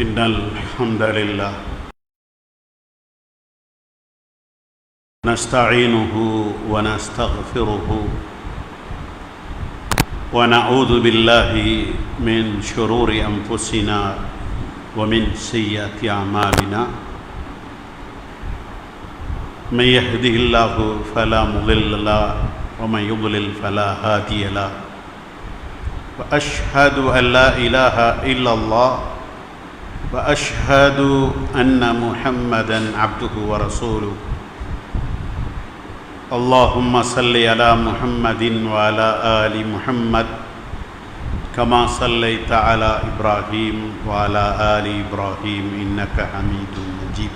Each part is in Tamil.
إن الحمد لله نستعينه ونستغفره ونعوذ بالله من شرور أنفسنا ومن سيئات أعمالنا من يهده الله فلا مضل له ومن يضلل فلا هادي له وأشهد أن لا إله إلا الله وأشهد أن محمدًا عبده ورسوله اللهم صل على محمد وعلى آل محمد كما صليت على إبراهيم وعلى آل إبراهيم إنك حميد مجيد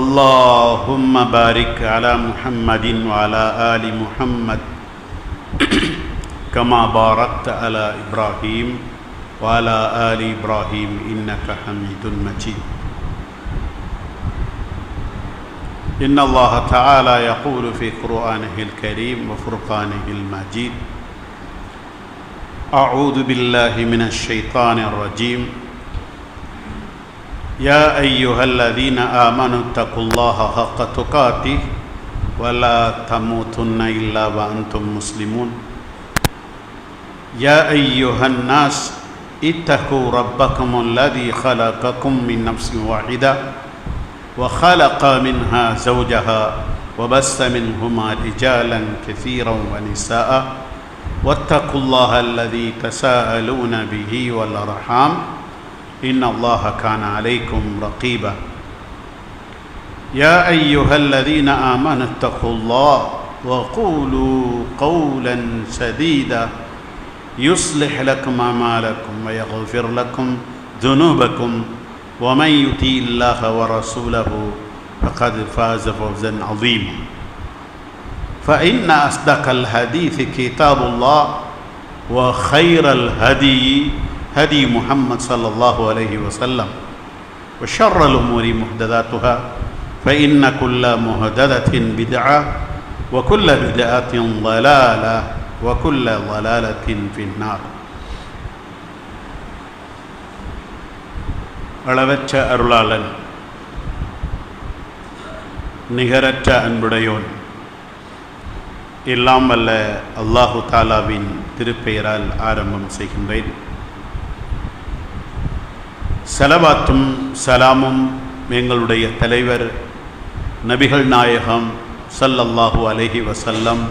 اللهم بارك على محمد وعلى آل محمد كما باركت على إبراهيم وعلى آل إبراهيم إنك حميد مجيد إن الله تعالى يقول في قرآنه الكريم وفرقانه المجيد أعوذ بالله من الشيطان الرجيم يا أيها الذين آمنوا اتقوا الله حق تقاته ولا تموتن إلا وأنتم مسلمون يا أيها الناس اتقوا ربكم الذي خلقكم من نفس واحدة وخلق منها زوجها وبث منهما رجالا كثيرا ونساء واتقوا الله الذي تساءلون به والأرحام إن الله كان عليكم رقيبا يا أيها الذين آمنوا اتقوا الله وقولوا قولا سديدا يصلح لكم أعمالكم ويغفر لكم ذنوبكم ومن يطع الله ورسوله فقد فاز فوزا عظيما فإن أصدق الحديث كتاب الله وخير الهدي هدي محمد صلى الله عليه وسلم وشر الأمور محدثاتها فإن كل محدثة بدعة وكل بدعة ضلالة وكل ضلالة في النار. அளவற்ற அருளாளன் நிகரற்ற அன்புடையோன் எல்லாம் வல்ல அல்லாஹு தாலாவின் திருப்பெயரால் ஆரம்பம் செய்கின்றேன். ஸலவாத்தும் சலாமும் எங்களுடைய தலைவர் நபிகள் நாயகம் ஸல்லல்லாஹு அலைஹி வஸல்லம்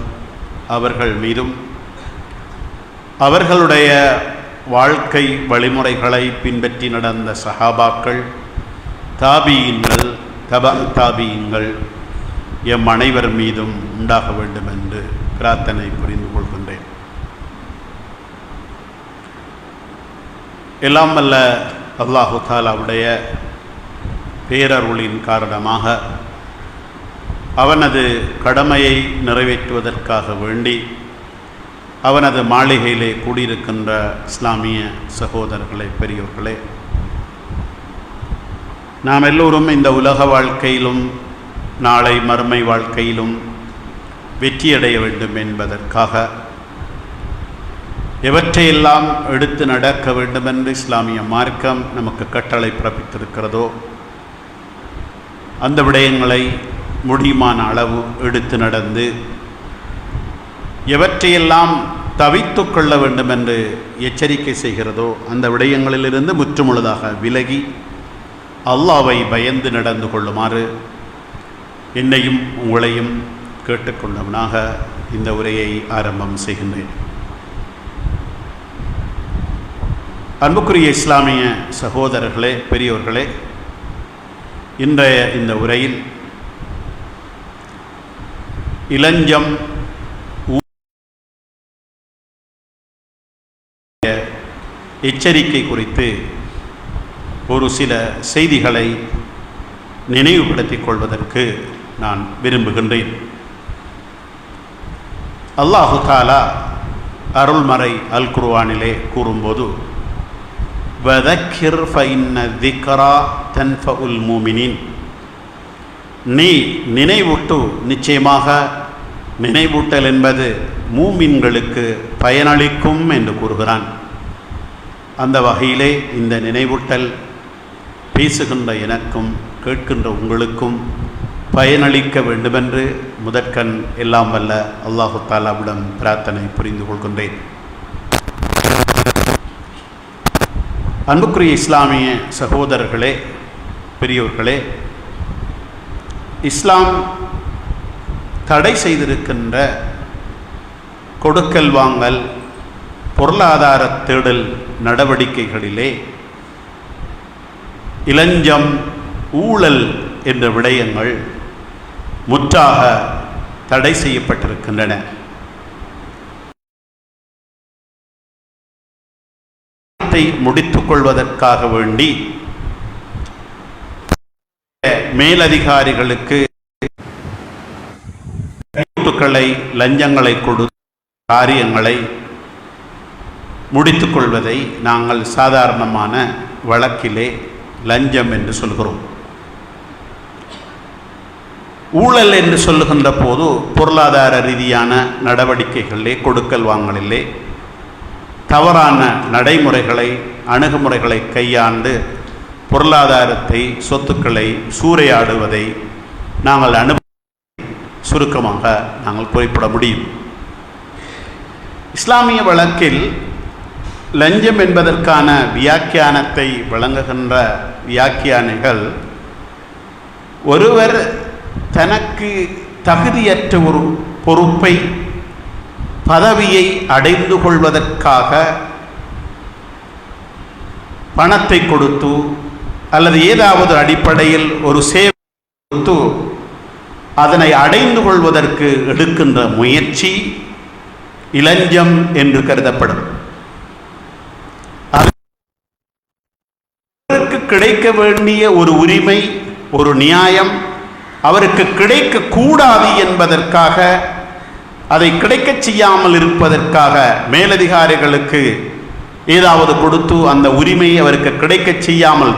அவர்கள் மீதும் அவர்களுடைய வாழ்க்கை வழிமுறைகளை பின்பற்றி நடந்த சஹாபாக்கள், தாபீயின்கள், தாபீயின்கள் எம் அனைவர் மீதும் உண்டாக வேண்டும் என்று பிரார்த்தனை புரிந்து கொள்கின்றேன். எல்லாம் வல்ல அல்லாஹு தஆலாவுடைய பேரருளின் காரணமாக அவனது கடமையை நிறைவேற்றுவதற்காக வேண்டி அவனது மாளிகையிலே கூடியிருக்கின்ற இஸ்லாமிய சகோதரர்களே, பெரியோர்களே, நாம் எல்லோரும் இந்த உலக வாழ்க்கையிலும் நாளை மறுமை வாழ்க்கையிலும் வெற்றியடைய வேண்டும் என்பதற்காக எவற்றையெல்லாம் எடுத்து நடக்க வேண்டும் என்று இஸ்லாமிய மார்க்கம் நமக்கு கட்டளை பிறப்பித்திருக்கிறதோ அந்த விடயங்களை முடியுமான அளவு எடுத்து நடந்து எவற்றையெல்லாம் தவித்து கொள்ள வேண்டும் என்று எச்சரிக்கை செய்கிறதோ அந்த விடயங்களிலிருந்து முற்றுமுழுதாக விலகி அல்லாஹ்வை பயந்து நடந்து கொள்ளுமாறு என்னையும் உங்களையும் கேட்டுக்கொண்டவனாக இந்த உரையை ஆரம்பம் செய்கின்றேன். அன்புக்குரிய இஸ்லாமிய சகோதரர்களே, பெரியோர்களே, இன்றைய இந்த உரையில் இளஞ்சம் எச்சரிக்கை குறித்து ஒரு சில செய்திகளை நினைவுபடுத்திக் கொள்வதற்கு நான் விரும்புகின்றேன். அல்லாஹு தஆலா அருள்மறை அல் குர்ஆனிலே கூறும்போது, வதக்கிர் ஃபஇன்ன திக்ரா தன்ஃபஉல் மூமினீன், நீ நினைவூட்டு, நிச்சயமாக நினைவூட்டல் என்பது மூமின்களுக்கு பயனளிக்கும் என்று கூறுகிறான். அந்த வகையிலே இந்த நினைவூட்டல் பேசுகின்ற எனக்கும் கேட்கின்ற உங்களுக்கும் பயனளிக்க வேண்டுமென்று முதற்கண் எல்லாம் வல்ல அல்லாஹு தஆலாவிடம் பிரார்த்தனை புரிந்து கொள்கின்றேன். அன்புக்குரிய இஸ்லாமிய சகோதரர்களே, பெரியோர்களே, இஸ்லாம் தடை செய்திருக்கின்ற கொடுக்கல் வாங்கல், பொருளாதார தேடல் நடவடிக்கைகளிலே இளஞ்சம், ஊழல் என்ற விடயங்கள் முற்றாக தடை செய்யப்பட்டிருக்கின்றன. முடித்துக் கொள்வதற்காக வேண்டி மேலதிகாரிகளுக்கு லஞ்சங்களை கொடுத்து காரியங்களை முடித்துக் கொள்வதை நாங்கள் சாதாரணமான வழக்கிலே லஞ்சம் என்று சொல்கிறோம். ஊழல் என்று சொல்லுகின்ற போது பொருளாதார ரீதியான நடவடிக்கைகளிலே, கொடுக்கல் வாங்கலிலே தவறான நடைமுறைகளை, அணுகுமுறைகளை கையாண்டு பொருளாதாரத்தை, சொத்துக்களை சூறையாடுவதை நாங்கள் சுருக்கமாக நாங்கள் குறிப்பிட முடியும். இஸ்லாமிய வழக்கில் லஞ்சம் என்பதற்கான வியாக்கியானத்தை வழங்குகின்ற வியாக்கியானிகள், ஒருவர் தனக்கு தகுதியற்ற ஒரு பொறுப்பை, பதவியை அடைந்து கொள்வதற்காக பணத்தை கொடுத்து அல்லது ஏதாவது அடிப்படையில் ஒரு சேவை கொடுத்து அதனை அடைந்து கொள்வதற்கு எடுக்கின்ற முயற்சி இளஞ்சம் என்று கருதப்படும். அவருக்கு கிடைக்க வேண்டிய ஒரு உரிமை, ஒரு நியாயம் அவருக்கு கிடைக்க கூடாது என்பதற்காக, அதை கிடைக்க செய்யாமல் இருப்பதற்காக மேலதிகாரிகளுக்கு ஏதாவது கொடுத்து அந்த உரிமையை அவருக்கு கிடைக்க செய்யாமல்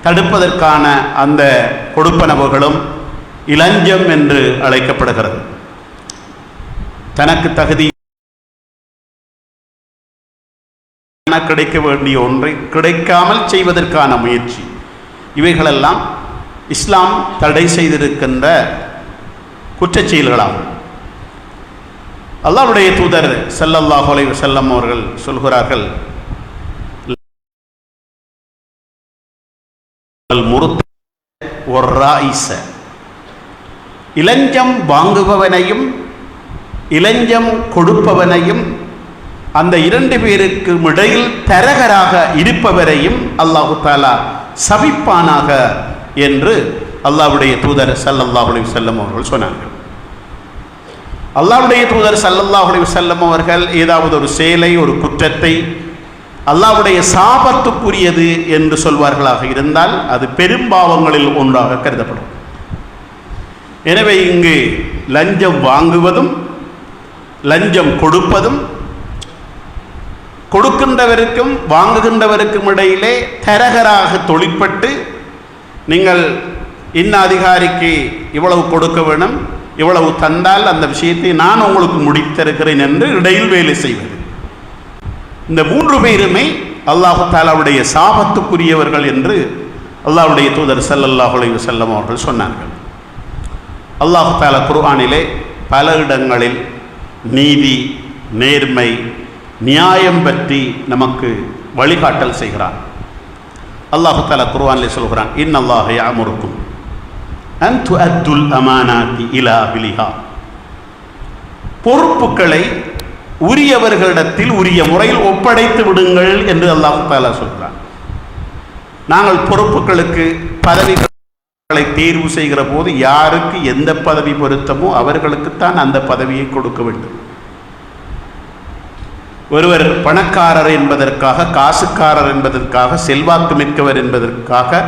தடுப்பதற்கான அந்த கொடுப்பனவுகளும் இளஞ்சம் என்று அழைக்கப்படுகிறது. தனக்கு தகுதி கிடைக்க வேண்டிய ஒன்றை கிடைக்காமல் செய்வதற்கான முயற்சி, இவைகளெல்லாம் இஸ்லாம் தடை செய்திருக்கின்ற குற்றச் செயல்களாகும். அல்லாஹ்வுடைய தூதர் ஸல்லல்லாஹு அலைஹி வஸல்லம் அவர்கள் சொல்கிறார்கள், இலஞ்சம் வாங்குபவனையும் இலஞ்சம் கொடுப்பவனையும் அந்த இரண்டு பேருக்கும் இடையில் தரகராக இருப்பவரையும் அல்லாஹு தஆலா சபிப்பானாக என்று அல்லாஹ்வுடைய தூதர் ஸல்லல்லாஹு அலைஹி வஸல்லம் அவர்கள் சொன்னார்கள். அல்லாஹ்வுடைய தூதர் ஸல்லல்லாஹு அலைஹி வஸல்லம் அவர்கள் ஏதாவது ஒரு செயலை, ஒரு குற்றத்தை அல்லாஹ்வுடைய சாபத்துக்குரியது என்று சொல்வார்களாக இருந்தால் அது பெரும்பாவங்களில் ஒன்றாக கருதப்படும். எனவே இங்கு லஞ்சம் வாங்குவதும் லஞ்சம் கொடுப்பதும், கொடுக்கின்றவருக்கும் வாங்குகின்றவருக்கும் இடையிலே தரகராக தொழிற்பட்டு நீங்கள் இன்ன அதிகாரிக்கு இவ்வளவு கொடுக்க வேணும், இவ்வளவு தந்தால் அந்த விஷயத்தை நான் உங்களுக்கு முடித்திருக்கிறேன் என்று இடையில் வேலை செய்வது. இந்த மூன்று பேருமே அல்லாஹு தஆலாவுடைய சாபத்துக்குரியவர்கள் என்று அல்லாஹ்வுடைய தூதர் ஸல்லல்லாஹு அலைஹி வஸல்லம் அவர்கள் சொன்னார்கள். அல்லாஹு தஆலா குர்ஆனிலே பல இடங்களில் நீதி, நேர்மை, நியாயம் பற்றி நமக்கு வழிகாட்டல் செய்கிறான். அல்லாஹு தஆலா குர்ஆனிலே சொல்கிறான், இன்னல்லாஹ யஅமுருக்கும் அன் துஅத்துல் அமானாத்தி இலா அஹ்லிஹா. பொறுப்புகளை உரியவர்களிடத்தில் உரிய முறையில் ஒப்படைத்து விடுங்கள் என்று அல்லாஹு தஆலா சொல்கிறான். நாங்கள் பொறுப்புகளுக்கு பதவிகளை தேர்வு செய்கிற போது யாருக்கு எந்த பதவி பொருத்தமோ அவர்களுக்குத்தான் அந்த பதவியை கொடுக்க வேண்டும். ஒருவர் பணக்காரர் என்பதற்காக, காசுக்காரர் என்பதற்காக, செல்வாக்கு மிக்கவர் என்பதற்காக,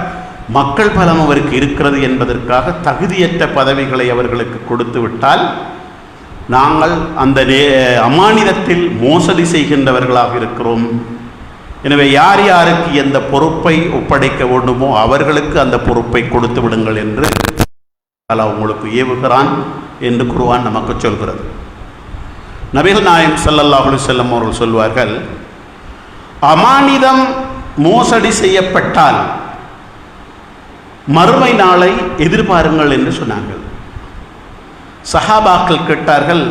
மக்கள் பலம் அவருக்கு இருக்கிறது என்பதற்காக தகுதியற்ற பதவிகளை அவர்களுக்கு கொடுத்து விட்டால் நாங்கள் அந்த அமானிதத்தில் மோசடி செய்கின்றவர்களாக இருக்கிறோம். எனவே யார் யாருக்கு எந்த பொறுப்பை ஒப்படைக்க வேண்டுமோ அவர்களுக்கு அந்த பொறுப்பை கொடுத்து விடுங்கள் என்று அல்லாஹ் உங்களுக்கு ஏவுகிறான் என்று குர்ஆன் நமக்கு சொல்கிறது. நபிகள் நாயகம் ஸல்லல்லாஹு அலைஹி வஸல்லம் அவர்கள் சொல்வார்கள், அமானிதம் மோசடி செய்யப்பட்டால் மறுமை நாளை எதிர்பாருங்கள் என்று சொன்னார்கள். சஹாபாக்கள் கேட்டார்கள்,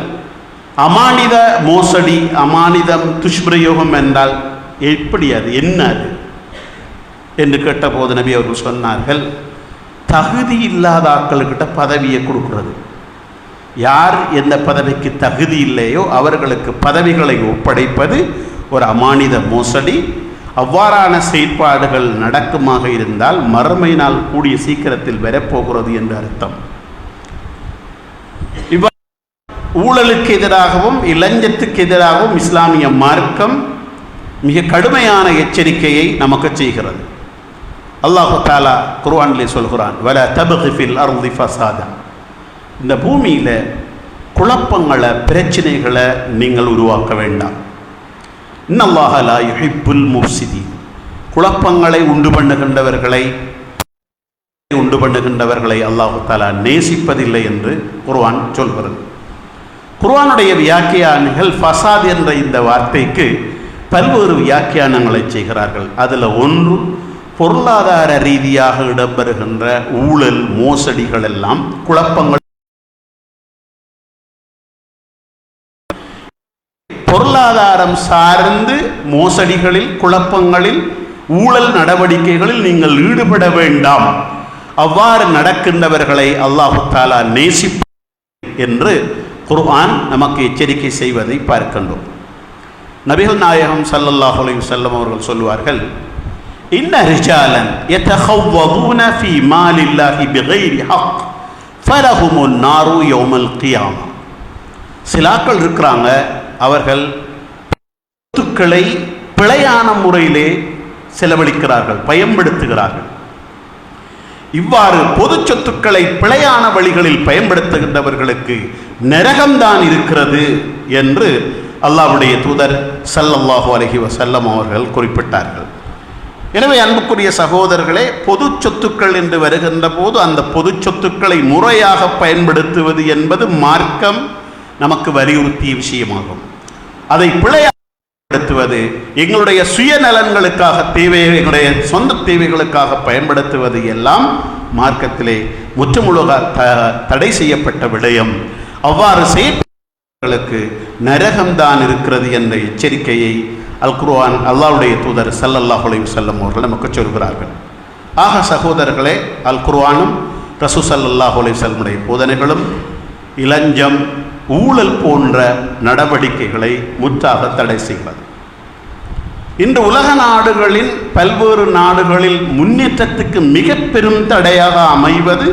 அமானித மோசடி, அமானிதம் துஷ்பிரயோகம் என்றால் எப்படி, அது என்ன அது என்று கேட்டபோது நபி அவர்கள் சொன்னார்கள், தகுதி இல்லாத ஆட்கள்கிட்ட பதவியை கொடுக்கிறது. யார் எந்த பதவிக்கு தகுதி இல்லையோ அவர்களுக்கு பதவிகளை ஒப்படைப்பது ஒரு அமானித மோசடி. அவ்வாறான செயற்பாடுகள் நடக்குமாக இருந்தால் மறுமை நாள் கூடிய சீக்கிரத்தில் வரப்போகிறது என்று அர்த்தம். ஊழலுக்கு எதிராகவும் இலஞ்சத்துக்கு எதிராகவும் இஸ்லாமிய மார்க்கம் மிக கடுமையான எச்சரிக்கையை நமக்கு செய்கிறது. அல்லாஹு தஆலா குர்ஆனிலே சொல்கிறான், வலா தப்கி ஃபில் அர்தி ஃபஸாதா. இந்த பூமியில் குழப்பங்களை, பிரச்சனைகளை நீங்கள் உருவாக்க வேண்டாம். இன்னல்லாஹ லா யுஹிப்புல் முஃப்ஸிதீன். குழப்பங்களை உண்டு பண்ணுகின்றவர்களை அல்லாஹு தஆலா நேசிப்பதில்லை என்று குர்ஆன் சொல்கிறது. குர்ஆனுடைய வியாக்கியானிகள் ஃபசாத் என்ற இந்த வார்த்தைக்கு பல்வேறு வியாக்கியானங்களை செய்கிறார்கள். அதில் ஒன்று, பொருளாதார ரீதியாக இடம்பெறுகின்ற ஊழல், மோசடிகள் எல்லாம் குழப்பங்கள். பொருளாதாரம் சார்ந்து மோசடிகளில், குழப்பங்களில், ஊழல் நடவடிக்கைகளில் நீங்கள் ஈடுபட வேண்டாம். அவ்வாறு நடக்கின்றவர்களை அல்லாஹு தஆலா நேசிப்பார் என்று குர்ஆன் நமக்கு எச்சரிக்கை செய்வதை பார்க்கின்றோம். நபிகள் நாயகம் ஸல்லல்லாஹு அலைஹி வஸல்லம் அவர்கள் சொல்வார்கள், இன்ன ரிஜாலன் யதகவ்வதுன ஃபீ மாலில்லாஹி பிகைரி ஹக் ஃபலஹுமுன் நாரு யௌமல் கியாமா. சிலாக்கள் இருக்கிறாங்க, அவர்கள் சொத்துக்களை பிழையான முறையிலே செலவழிக்கிறார்கள், பயன்படுத்துகிறார்கள். இவ்வாறு பொது சொத்துக்களை பிழையான வழிகளில் பயன்படுத்துகின்றவர்களுக்கு நரகம்தான் இருக்கிறது என்று அல்லாஹ்வுடைய தூதர் ஸல்லல்லாஹு அலைஹி வஸல்லம் அவர்கள் குறிப்பிட்டார்கள். எனவே அன்புக்குரிய சகோதரர்களே, பொது சொத்துக்கள் என்று வருகின்ற போது அந்த பொது சொத்துக்களை முறையாக பயன்படுத்துவது என்பது மார்க்கம் நமக்கு வலியுறுத்திய விஷயமாகும். அதை பிழைப்படுத்துவது, எங்களுடைய சுயநலன்களுக்காக, எங்களுடைய சொந்த தேவைகளுக்காக பயன்படுத்துவது எல்லாம் மார்க்கத்திலே முற்றுமுழுக தடை செய்யப்பட்ட விடயம். அவ்வாறு செய்யப்பட்டவர்களுக்கு நரகம்தான் இருக்கிறது என்ற எச்சரிக்கையை அல் குர்ஆன், அல்லாஹ்வுடைய தூதர் ஸல்லல்லாஹு அலைஹி வஸல்லம் அவர்கள் நமக்கு சொல்கிறார்கள். ஆக சகோதரர்களே, அல் குர்ஆனும் ரசூல் ஸல்லல்லாஹு அலைஹி வஸல்லம் போதனைகளும் இலஞ்சம், ஊழல் போன்ற நடவடிக்கைகளை முற்றாக தடை செய்கிறது. இன்று உலக நாடுகளின் பல்வேறு நாடுகளில் முன்னேற்றத்துக்கு மிக பெரும் தடையாக அமைவது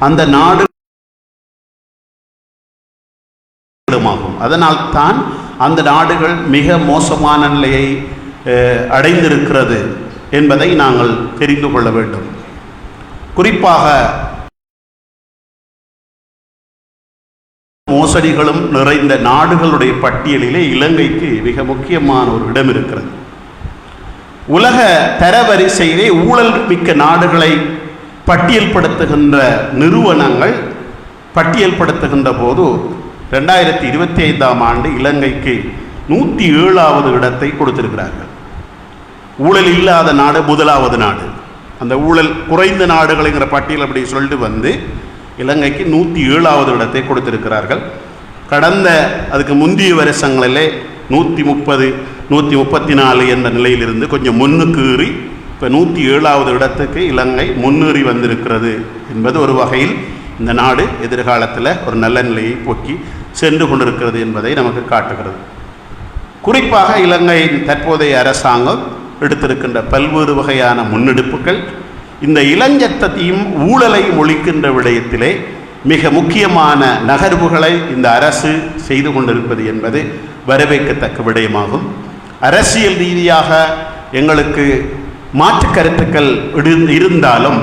அந்த நாடு ஆகும். அதனால் தான் அந்த நாடுகள் மிக மோசமான நிலையை அடைந்திருக்கிறது என்பதை நாங்கள் தெரிந்து கொள்ள வேண்டும். குறிப்பாக மோசடிகளும் நிறைந்த நாடுகளுடைய பட்டியலிலே இலங்கைக்கு மிக முக்கியமான ஒரு இடம் இருக்கிறது. உலக தரவரிசையிலே ஊழல் மிக்க நாடுகளை பட்டியல்படுத்துகின்ற நிறுவனங்கள் பட்டியல்படுத்துகின்ற போது 2025ஆம் ஆண்டு இலங்கைக்கு 107வது இடத்தை கொடுத்திருக்கிறார்கள். ஊழல் இல்லாத நாடு முதலாவது நாடு. அந்த ஊழல் குறைந்த நாடுகள்ங்கிற பட்டியல் அப்படி சொல்லிட்டு வந்து இலங்கைக்கு 107வது இடத்தை கொடுத்திருக்கிறார்கள். கடந்த அதுக்கு முந்தைய வருஷங்களிலே 130, 134 என்ற நிலையிலிருந்து கொஞ்சம் முன்னுக்கு ஏறி இப்போ 107வது இடத்துக்கு இலங்கை முன்னேறி வந்திருக்கிறது என்பது ஒரு வகையில் இந்த நாடு எதிர்காலத்தில் ஒரு நல்ல நிலையை போக்கி சென்று கொண்டிருக்கிறது என்பதை நமக்கு காட்டுகிறது. குறிப்பாக இலங்கையின் தற்போதைய அரசாங்கம் எடுத்திருக்கின்ற பல்வேறு வகையான முன்னெடுப்புகள் இந்த இளஞ்சத்தையும் ஊழலையும் ஒழிக்கின்ற விடயத்திலே மிக முக்கியமான நகர்வுகளை இந்த அரசு செய்து கொண்டிருப்பது என்பது வரவேற்கத்தக்க விடயமாகும். அரசியல் ரீதியாக எங்களுக்கு மாற்று கருத்துக்கள் இருந்தாலும்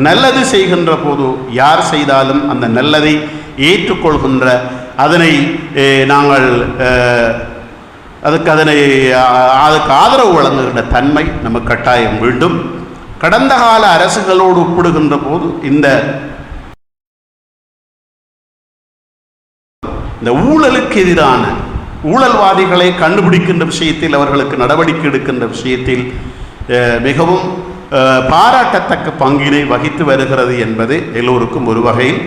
நல்லது செய்கின்ற போது யார் செய்தாலும் அந்த நல்லதை ஏற்றுக்கொள்கின்ற அதனை நாங்கள் அதுக்கு ஆதரவு வழங்குகின்ற தன்மை நமக்கு கட்டாயம் வேண்டும். கடந்த கால அரசுகளோடு ஒப்பிடுகின்ற போது இந்த ஊழலுக்கு எதிரான ஊழல்வாதிகளை கண்டுபிடிக்கின்ற விஷயத்தில் அவர்களுக்கு நடவடிக்கை எடுக்கின்ற விஷயத்தில் மிகவும் பாராட்டத்தக்க பங்கினை வகித்து வருகிறது என்பது எல்லோருக்கும் ஒரு வகையில்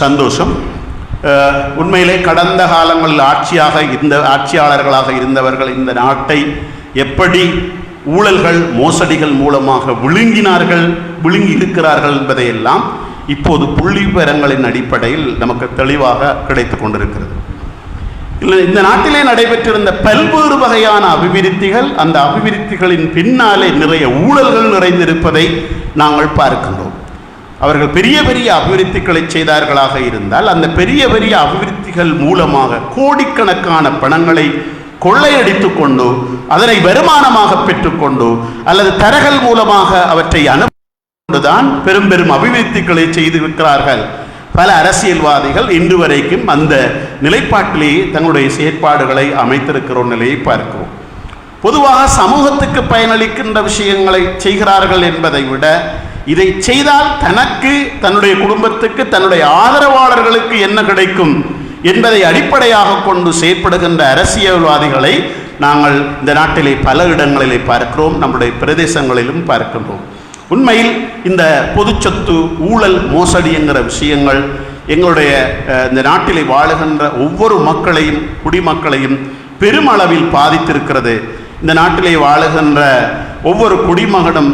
சந்தோஷம். உண்மையிலே கடந்த காலங்களில் ஆட்சியாளர்களாக இருந்தவர்கள் இந்த நாட்டை எப்படி ஊழல்கள் மோசடிகள் மூலமாக விழுங்கி இருக்கிறார்கள் என்பதையெல்லாம் இப்போது புள்ளி விவரங்களின் அடிப்படையில் நமக்கு தெளிவாக கிடைத்து கொண்டிருக்கிறது. இந்த நாட்டிலே நடைபெற்றிருந்த பல்வேறு வகையான அபிவிருத்திகள், அந்த அபிவிருத்திகளின் பின்னாலே நிறைய ஊழல்கள் நிறைந்திருப்பதை நாங்கள் பார்க்கின்றோம். அவர்கள் பெரிய பெரிய அபிவிருத்திகளை செய்தார்களாக இருந்தால் அந்த பெரிய பெரிய அபிவிருத்திகள் மூலமாக கோடிக்கணக்கான பணங்களை கொள்ளையடித்து கொண்டு அதனை வருமானமாக பெற்றுக்கொண்டு அல்லது தரகல் மூலமாக அவற்றை அனுப்பிதான் பெரும் பெரும் அபிவிருத்திகளை செய்திருக்கிறார்கள். பல அரசியல்வாதிகள் இன்று வரைக்கும் அந்த நிலைப்பாட்டிலேயே தங்களுடைய செயற்பாடுகளை அமைத்திருக்கிற நிலையை பார்க்கிறோம். பொதுவாக சமூகத்துக்கு பயனளிக்கின்ற விஷயங்களை செய்கிறார்கள் என்பதை விட இதை செய்தால் தனக்கு, தன்னுடைய குடும்பத்துக்கு, தன்னுடைய ஆதரவாளர்களுக்கு என்ன கிடைக்கும் என்பதை அடிப்படையாக கொண்டு செயற்படுகின்ற அரசியல்வாதிகளை நாங்கள் இந்த நாட்டிலே பல இடங்களிலே பார்க்கிறோம், நம்முடைய பிரதேசங்களிலும் பார்க்கின்றோம். உண்மையில் இந்த பொது சொத்து ஊழல் மோசடி என்கிற விஷயங்கள் எங்களுடைய இந்த நாட்டிலே வாழுகின்ற ஒவ்வொரு மக்களையும், குடிமக்களையும் பெருமளவில் பாதித்திருக்கிறது. இந்த நாட்டிலே வாழுகின்ற ஒவ்வொரு குடிமகனும்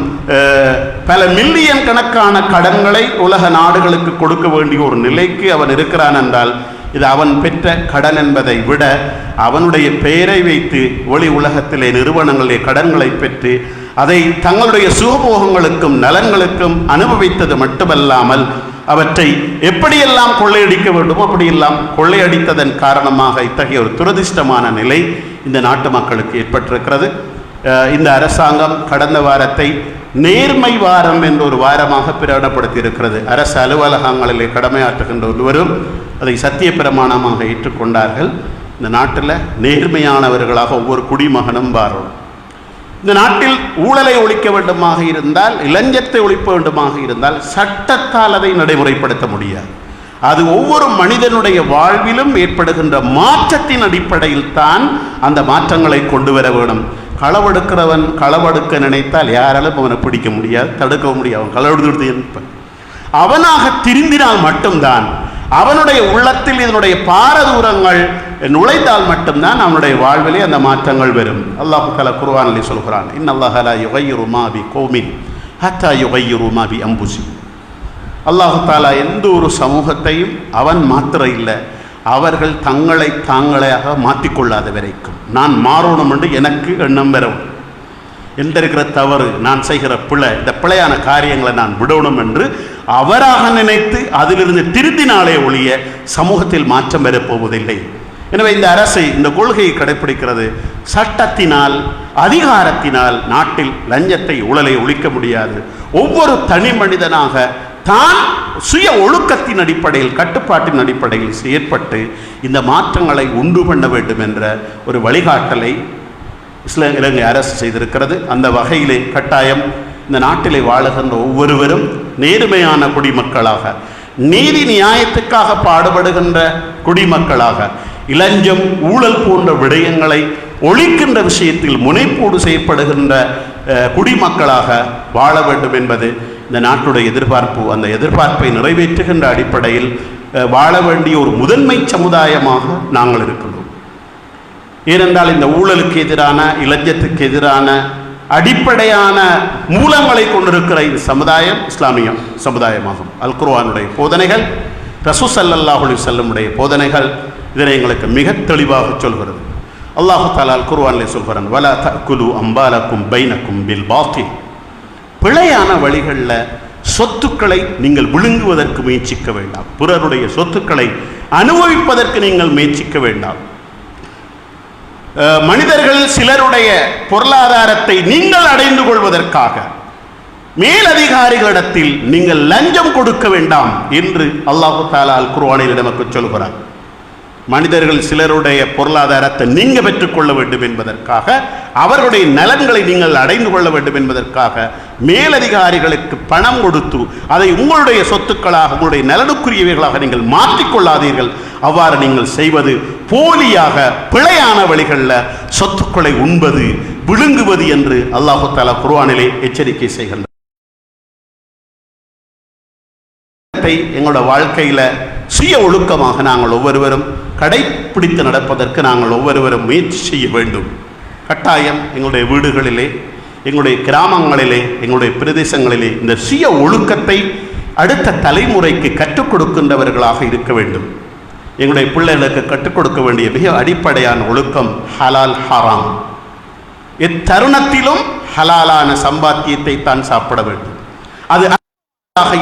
பல மில்லியன் கணக்கான கடன்களை உலக நாடுகளுக்கு கொடுக்க வேண்டிய ஒரு நிலைக்கு அவன் இருக்கிறான் என்றால் இது அவன் பெற்ற கடன் என்பதை விட அவனுடைய பெயரை வைத்து ஒளி உலகத்திலே நிறுவனங்களிலே கடன்களை பெற்று அதை தங்களுடைய சுகபோகங்களுக்கும் நலன்களுக்கும் அனுபவித்தது மட்டுமல்லாமல் அவற்றை எப்படியெல்லாம் கொள்ளையடிக்க வேண்டுமோ அப்படியெல்லாம் கொள்ளையடித்ததன் காரணமாக இத்தகைய ஒரு துரதிர்ஷ்டமான நிலை இந்த நாட்டு மக்களுக்கு ஏற்பட்டிருக்கிறது. இந்த அரசாங்கம் கடந்த வாரத்தை நேர்மை வாரம் என்ற ஒரு வாரமாக பிரகடனப்படுத்தி இருக்கிறது. அரசு அலுவலகங்களிலே கடமையாற்றுகின்ற ஒருவரும் அதை சத்திய பிரமாணமாக ஏற்றுக்கொண்டார்கள். இந்த நாட்டில் நேர்மையானவர்களாக ஒவ்வொரு குடிமகனும் வாரோம். இந்த நாட்டில் ஊழலை ஒழிக்க வேண்டுமாக இருந்தால், இளஞ்சத்தை ஒழிக்க வேண்டுமாக இருந்தால் சட்டத்தால் அதை நடைமுறைப்படுத்த முடியாது. அது ஒவ்வொரு மனிதனுடைய வாழ்விலும் ஏற்படுகின்ற மாற்றத்தின் அடிப்படையில் தான் அந்த மாற்றங்களை கொண்டு வர வேண்டும். களவெடுக்கிறவன் களவெடுக்க நினைத்தால் யாராலும் அவனை பிடிக்க முடியாது, தடுக்க முடியாது. அவன் களவெடுத்து அவனாக திருந்தினால் மட்டும்தான், அவனுடைய உள்ளத்தில் இதனுடைய பாரதூரங்கள் நுழைந்தால் மட்டும்தான் அவனுடைய வாழ்விலே அந்த மாற்றங்கள் வரும். அல்லாஹ் தஆலா குர்ஆனிலே சொல்கிறான், இன்னல்லாஹ லா யுகையிரு மா பி கௌமின் ஹத்தா யுகையிரு மா பி அன்ஃபுஸிஹிம். அல்லாஹு தாலா எந்த ஒரு சமூகத்தையும் அவன் மாத்திர இல்லை, அவர்கள் தங்களை தாங்களையாக மாற்றிக்கொள்ளாத வரைக்கும் நான் மாறணும் என்று எனக்கு எண்ணம் வரும். எந்த இருக்கிற தவறு, நான் செய்கிற பிழை, இந்த பிழையான காரியங்களை நான் விடணும் என்று அவராக நினைத்து அதிலிருந்து திருத்தினாலே ஒழிய சமூகத்தில் மாற்றம் வரப்போவதில்லை. எனவே இந்த அரசு இந்த கொள்கையை கடைப்பிடிக்கிறது. சட்டத்தினால் அதிகாரத்தினால் நாட்டில் லஞ்சத்தை ஊழலை ஒழிக்க முடியாது. ஒவ்வொரு தனி மனிதனாக தான் சுய ஒழுக்கத்தின் அடிப்படையில் கட்டுப்பாட்டின் அடிப்படையில் செயற்பட்டு இந்த மாற்றங்களை உண்டு பண்ண வேண்டும் என்ற ஒரு வழிகாட்டலை இலங்கை அரசு செய்திருக்கிறது. அந்த வகையிலே கட்டாயம் இந்த நாட்டிலே வாழுகின்ற ஒவ்வொருவரும் நேர்மையான குடிமக்களாக, நீதி நியாயத்துக்காக பாடுபடுகின்ற குடிமக்களாக, இளஞ்சம் ஊழல் போன்ற விடயங்களை ஒழிக்கின்ற விஷயத்தில் முனைப்போடு செய்யப்படுகின்ற குடிமக்களாக வாழ வேண்டும் என்பது இந்த நாட்டுடைய எதிர்பார்ப்பு. அந்த எதிர்பார்ப்பை நிறைவேற்றுகின்ற அடிப்படையில் வாழ வேண்டிய ஒரு முதன்மை சமுதாயமாக நாங்கள் இருக்கிறோம். ஏனென்றால் இந்த ஊழலுக்கு எதிரான, இலஞ்சத்துக்கு எதிரான அடிப்படையான மூலங்களை கொண்டிருக்கிற இந்த சமுதாயம் இஸ்லாமிய சமுதாயமாகும். அல் குர்ஆனுடைய போதனைகள், ரசூல் ஸல்லல்லாஹு அலைஹி வஸல்லமுடைய போதனைகள் இதனை எங்களுக்கு மிக தெளிவாக சொல்கிறது. அல்லாஹு தஆலா அல் குர்ஆனிலே சொல்கிறான், வலா தஅகுலு அம்பாலக்கும் பைனக்கும் பில் பாத்தில். பிழையான வழிகளில் சொத்துக்களை நீங்கள் விழுங்குவதற்கு முயற்சிக்க வேண்டாம். பிறருடைய சொத்துக்களை அனுபவிப்பதற்கு நீங்கள் முயற்சிக்க வேண்டாம். மனிதர்கள் சிலருடைய பொருளாதாரத்தை நீங்கள் அடைந்து கொள்வதற்காக மேலதிகாரிகளிடத்தில் நீங்கள் லஞ்சம் கொடுக்க வேண்டாம் என்று அல்லாஹு தஆலா அல் குர்ஆனில் நமக்கு சொல்கிறார். மனிதர்கள் சிலருடைய பொருளாதாரத்தை நீங்கள் பெற்றுக்கொள்ள வேண்டும் என்பதற்காக, அவர்களுடைய நலன்களை நீங்கள் அடைந்து கொள்ள வேண்டும் என்பதற்காக மேலதிகாரிகளுக்கு பணம் கொடுத்து அதை உங்களுடைய சொத்துக்களாக, உங்களுடைய நலனுக்குரியவைகளாக நீங்கள் மாற்றிக்கொள்ளாதீர்கள். அவ்வாறு நீங்கள் செய்வது போலியாக பிழையான வழிகளில் சொத்துக்களை உண்பது, விழுங்குவது என்று அல்லாஹு தஆலா குர்ஆனிலே எச்சரிக்கை செய்கின்றார். எங்களோட வாழ்க்கையில் சுய ஒழுக்கமாக நாங்கள் ஒவ்வொருவரும் கடைப்பிடித்து நடப்பதற்கு நாங்கள் ஒவ்வொருவரும் முயற்சி செய்ய வேண்டும். கட்டாயம் எங்களுடைய வீடுகளிலே, எங்களுடைய கிராமங்களிலே, எங்களுடைய பிரதேசங்களிலே இந்த சுய ஒழுக்கத்தை அடுத்த தலைமுறைக்கு கற்றுக் கொடுக்கின்றவர்களாக இருக்க வேண்டும். எங்களுடைய பிள்ளைகளுக்கு கற்றுக் கொடுக்க வேண்டிய மிக அடிப்படையான ஒழுக்கம் ஹலால் ஹராம். எத்தருணத்திலும் ஹலாலான சம்பாத்தியத்தை தான் சாப்பிட வேண்டும். அது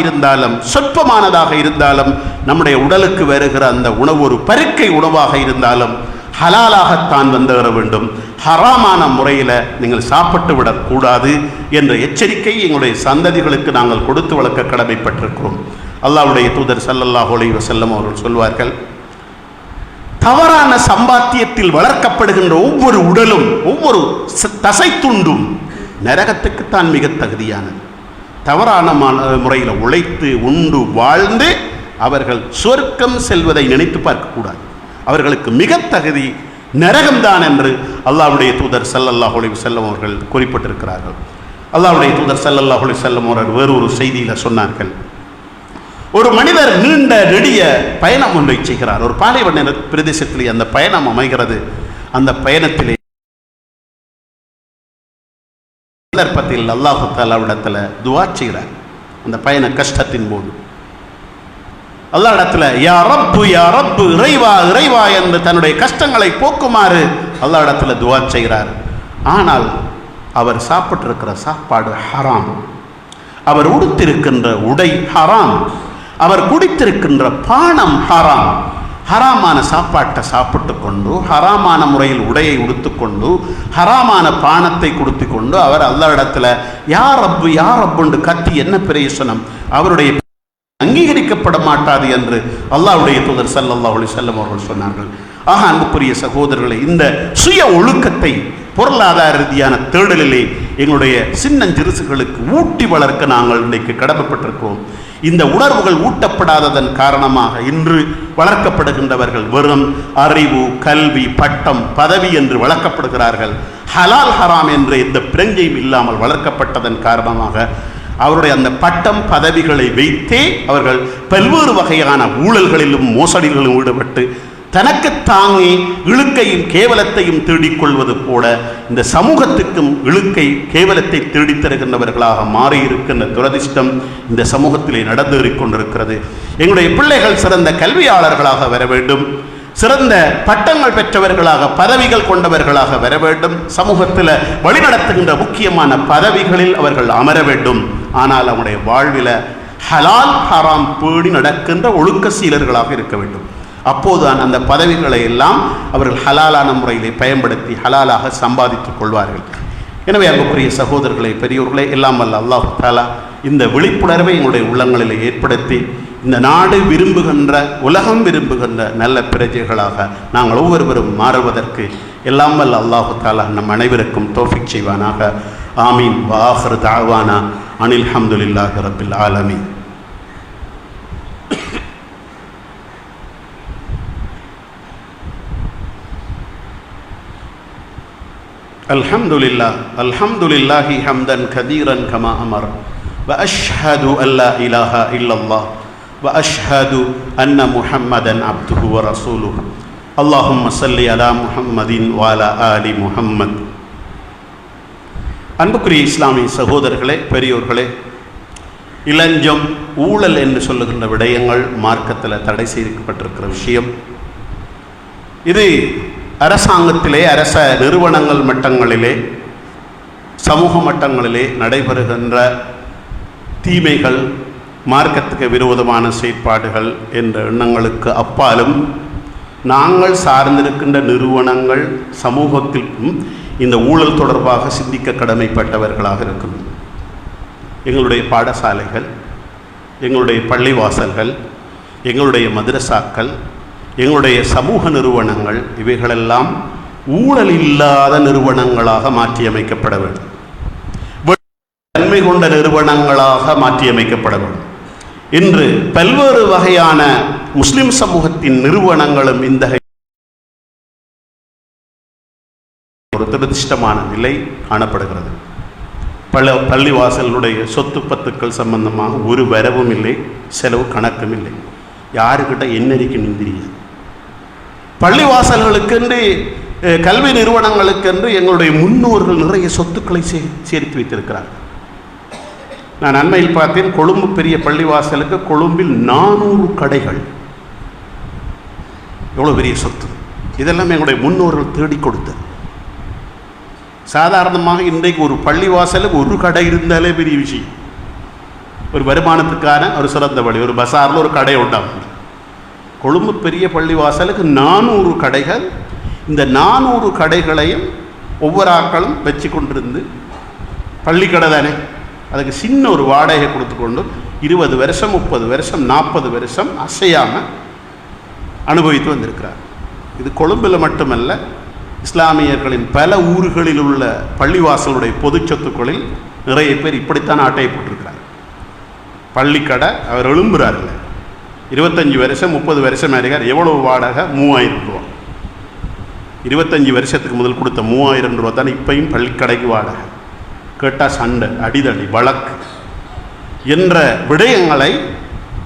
இருந்தாலும் சொற்பமானதாக இருந்தாலும், நம்முடைய உடலுக்கு வருகிற அந்த உணவு ஒரு பருக்கை உணவாக இருந்தாலும் ஹலாலாகத்தான் வந்து வர வேண்டும். ஹராமான முறையில் நீங்கள் சாப்பிட்டு விடக்கூடாது என்ற எச்சரிக்கை எங்களுடைய சந்ததிகளுக்கு நாங்கள் கொடுத்து வளர்க்க கடமைப்பட்டிருக்கிறோம். அல்லாஹ்வுடைய தூதர் ஸல்லல்லாஹு அலைஹி வஸல்லம் அவர்கள் சொல்வார்கள், தவறான சம்பாத்தியத்தில் வளர்க்கப்படுகின்ற ஒவ்வொரு உடலும், ஒவ்வொரு தசை துண்டும் நரகத்துக்குத்தான் மிக தகுதியானது. தவறான முறையில் உழைத்து உண்டு வாழ்ந்து அவர்கள் சொர்க்கம் செல்வதை நினைத்து பார்க்கக்கூடாது. அவர்களுக்கு மிக தகுதி நரகம்தான் என்று அல்லாஹ்வுடைய தூதர் ஸல்லல்லாஹு அலைஹி வஸல்லம் அவர்கள் குறிப்பிட்டிருக்கிறார்கள். அல்லாஹ்வுடைய தூதர் ஸல்லல்லாஹு அலைஹி வஸல்லம் அவர்கள் வேறொரு செய்தியில் சொன்னார்கள், ஒரு மனிதர் நீண்ட நெடிய பயணம் ஒன்றை செய்கிறார். ஒரு பாலைவன பிரதேசத்திலே அந்த பயணம் அமைகிறது. அந்த பயணத்திலே சந்தர்ப்பத்தில் அல்லாஹு தஆலாவிடத்தில் துஆ செய்கிறார். அந்த பயண கஷ்டத்தின் போது அல்லாஹ் இடத்துல யா ரப்பு யா ரப்பு, இறைவா இறைவா என்று தன்னுடைய கஷ்டங்களை போக்குமாறு அல்லாஹ் இடத்துல துஆ செய்கிறார். ஆனால் அவர் சாப்பிட்டிருக்கிற சாப்பாடு ஹராம், அவர் உடுத்திருக்கின்ற உடை ஹராம், அவர் குடித்திருக்கின்ற பானம் ஹராம். ஹராமான சாப்பாட்டை சாப்பிட்டு கொண்டு, ஹராமான முறையில் உடையை உடுத்துக்கொண்டு, ஹராமான பானத்தை குடித்து கொண்டு அவர் அல்லாஹ் இடத்துல யா ரப்பு யா ரப்புன்னு கத்தி என்ன பிரயோசனம்? அவருடைய அங்கீகரிக்கப்பட மாட்டாது என்று அல்லாஹ்வுடைய தூதர் ஸல்லல்லாஹு அலைஹி வஸல்லம் அவர்கள் சொன்னார்கள். ஆக அன்புக்குரிய சகோதரர்களை, இந்த சுய ஒழுக்கத்தை பொருளாதார ரீதியான தேடலிலே எங்களுடைய சின்னஞ்சிறுசுகளுக்கு ஊட்டி வளர்க்க நாங்கள் இன்றைக்கு கடமைப்பட்டிருக்கிறோம். இந்த உணர்வுகள் ஊட்டப்படாததன் காரணமாக இன்று வளர்க்கப்படுகின்றவர்கள் வெறும் அறிவு, கல்வி, பட்டம், பதவி என்று வளர்க்கப்படுகிறார்கள். ஹலால் ஹராம் என்ற எந்த பிரஞ்சையும் இல்லாமல் வளர்க்கப்பட்டதன் காரணமாக அவருடைய அந்த பட்டம் பதவிகளை வைத்தே அவர்கள் பல்வேறு வகையான ஊழல்களிலும் மோசடிகளிலும் ஈடுபட்டு தனக்கு தாங்கி இழுக்கையும் கேவலத்தையும் தேடிக்கொள்வது போல இந்த சமூகத்துக்கும் இழுக்கை கேவலத்தை தேடித் தருகின்றவர்களாக மாறியிருக்கின்ற துரதிர்ஷ்டம் இந்த சமூகத்திலே நடந்தேறிக் கொண்டிருக்கிறது. எங்களுடைய பிள்ளைகள் சிறந்த கல்வியாளர்களாக வர வேண்டும், சிறந்த பட்டங்கள் பெற்றவர்களாக பதவிகள் கொண்டவர்களாக வர வேண்டும், சமூகத்தில் வழிநடத்துகின்ற முக்கியமான பதவிகளில் அவர்கள் அமர வேண்டும். ஆனால் அவனுடைய வாழ்வில் ஹலால் ஹராம் பேடி நடக்கின்ற ஒழுக்க சீலர்களாக இருக்க வேண்டும். அப்போதுதான் அந்த பதவிகளை எல்லாம் அவர்கள் ஹலாலான முறையிலே பயன்படுத்தி ஹலாலாக சம்பாதித்துக் கொள்வார்கள். எனவே அன்புக்குரிய சகோதரர்களே, பெரியோர்களே, எல்லாம் வல்ல அல்லாஹ் தஆலா இந்த விழிப்புணர்வை எங்களுடைய உள்ளங்களில் ஏற்படுத்தி இந்த நாடு விரும்புகின்ற, உலகம் விரும்புகின்ற நல்ல பிரஜைகளாக நாங்கள் ஒவ்வொருவரும் மாறுவதற்கு எல்லாம் வல்ல அல்லாஹ் தஆலா நம் அனைவருக்கும் தௌஃபீக் செய்வானாக. ஆமீன். வ ஆகிரு தஅவானா அனில் ஹம்துலில்லாஹி ரப்பில் ஆலமீன். அல்ஹம்துலில்லாஹி ஹம்தன் கதீரன் கமா அமர் வ அஷ்ஹது அல்லா இலாஹா இல்லல்லாஹ் வ அஷ்ஹது அன்ன முஹம்மதன் அப்துஹு வ ரசூலுஹு. அல்லாஹும்ம ஸல்லி அலா முஹம்மதின் வ அலா ஆலி முஹம்மத். அன்புக்குரிய இஸ்லாமிய சகோதரர்களே, பெரியோர்களே, இளஞ்சம், ஊழல் என்று சொல்லுகின்ற விடயங்கள் மார்க்கத்தில் தடை செய்யப்பட்டிருக்கிற விஷயம். இது அரசாங்கத்திலே, அரச நிறுவனங்கள் மட்டங்களிலே, சமூக மட்டங்களிலே நடைபெறுகின்ற தீமைகள், மார்க்கத்துக்கு விரோதமான செயற்பாடுகள் என்ற எண்ணங்களுக்கு அப்பாலும் நாங்கள் சார்ந்திருக்கின்ற நிறுவனங்கள் சமூகத்திற்கும் இந்த ஊழல் தொடர்பாக சிந்திக்க கடமைப்பட்டவர்களாக இருக்கிறோம். எங்களுடைய பாடசாலைகள், எங்களுடைய பள்ளிவாசல்கள், எங்களுடைய மதரசாக்கள், எங்களுடைய சமூக நிறுவனங்கள் இவைகளெல்லாம் ஊழல் இல்லாத நிறுவனங்களாக மாற்றியமைக்கப்பட வேண்டும், தன்மை கொண்ட நிறுவனங்களாக மாற்றியமைக்கப்பட வேண்டும். இன்று பல்வேறு வகையான முஸ்லிம் சமூகத்தின் நிறுவனங்களும் இந்த ஒரு துரதிர்ஷ்டமான நிலை காணப்படுகிறது. பள்ளிவாசலுடைய சொத்து பத்துக்கள் சம்பந்தமாக ஒரு வரவும் இல்லை, செலவு கணக்கும் இல்லை. யாருக்கிட்ட என்ன இருக்கு தெரியாது. பள்ளிவாசல்களுக்கென்று, கல்வி நிறுவனங்களுக்கென்று எங்களுடைய முன்னோர்கள் நிறைய சொத்துக்களை சேர்த்து வைத்திருக்கிறார்கள். நான் அண்மையில் பார்த்தேன், கொழும்பு பெரிய பள்ளிவாசலுக்கு கொழும்பில் 400 கடைகள். எவ்வளோ பெரிய சொத்து! இதெல்லாம் எங்களுடைய முன்னோர்கள் தேடி கொடுத்தது. சாதாரணமாக இன்றைக்கு ஒரு பள்ளிவாசலுக்கு ஒரு கடை இருந்தாலே பெரிய விஷயம். ஒரு வருமானத்துக்கான ஒரு சிறந்த வழி. ஒரு பசாரில் ஒரு கடை உண்டாகும். கொழும்பு பெரிய பள்ளிவாசலுக்கு 400 கடைகள். இந்த 400 கடைகளையும் ஒவ்வொரு ஆட்களும் வச்சு கொண்டிருந்து, பள்ளிக்கடை தானே, அதுக்கு சின்ன ஒரு வாடகை கொடுத்து கொண்டு 20 வருஷம் 30 வருஷம் 40 வருஷம் அசையாமல் அனுபவித்து வந்திருக்கிறார். இது கொழும்பில் மட்டுமல்ல, இஸ்லாமியர்களின் பல ஊர்களில் உள்ள பள்ளிவாசலுடைய பொது சொத்துக்களில் நிறைய பேர் இப்படித்தான் ஆட்டையை போட்டிருக்கிறார். பள்ளிக்கடை அவர் எழும்புறாருல்ல, 25 வருஷம் 30 வருஷம் ஆகிறார். எவ்வளவு வாடகை? 3000 ரூபா. 25 வருஷத்துக்கு முதல் கொடுத்த 3000 ரூபா தான் இப்பையும் பள்ளிக்கடைக்கு வாடகை. கேட்டால் சண்டை, அடிதடி, வழக்கு என்ற விடயங்களை